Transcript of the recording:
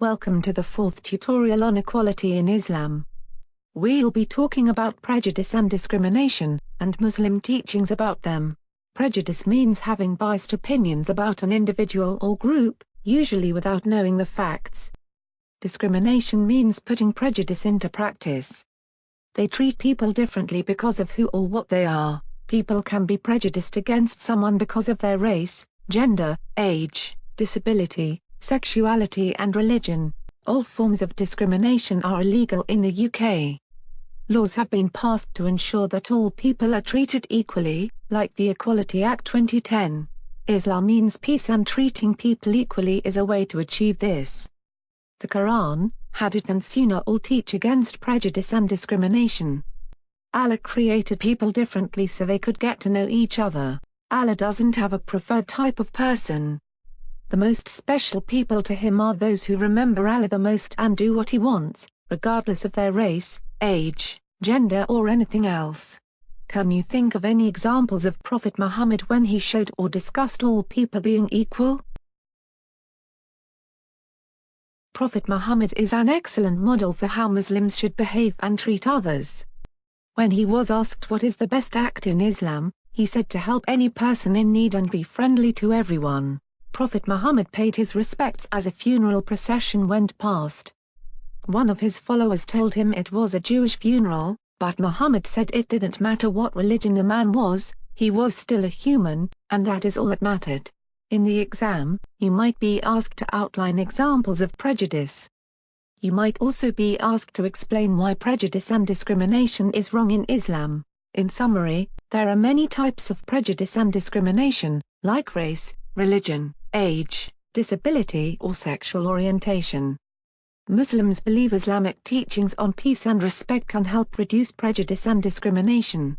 Welcome to the fourth tutorial on equality in Islam. We'll be talking about prejudice and discrimination, and Muslim teachings about them. Prejudice means having biased opinions about an individual or group, usually without knowing the facts. Discrimination means putting prejudice into practice. They treat people differently because of who or what they are. People can be prejudiced against someone because of their race, gender, age, disability, sexuality and religion. All forms of discrimination are illegal in the UK. Laws have been passed to ensure that all people are treated equally, like the Equality Act 2010. Islam means peace, and treating people equally is a way to achieve this. The Quran, Hadith and Sunnah all teach against prejudice and discrimination. Allah created people differently so they could get to know each other. Allah doesn't have a preferred type of person. The most special people to him are those who remember Allah the most and do what he wants, regardless of their race, age, gender or anything else. Can you think of any examples of Prophet Muhammad when he showed or discussed all people being equal? Prophet Muhammad is an excellent model for how Muslims should behave and treat others. When he was asked what is the best act in Islam, he said to help any person in need and be friendly to everyone. Prophet Muhammad paid his respects as a funeral procession went past. One of his followers told him it was a Jewish funeral, but Muhammad said it didn't matter what religion the man was, he was still a human, and that is all that mattered. In the exam, you might be asked to outline examples of prejudice. You might also be asked to explain why prejudice and discrimination is wrong in Islam. In summary, there are many types of prejudice and discrimination, like race, religion, age, disability or sexual orientation. Muslims believe Islamic teachings on peace and respect can help reduce prejudice and discrimination.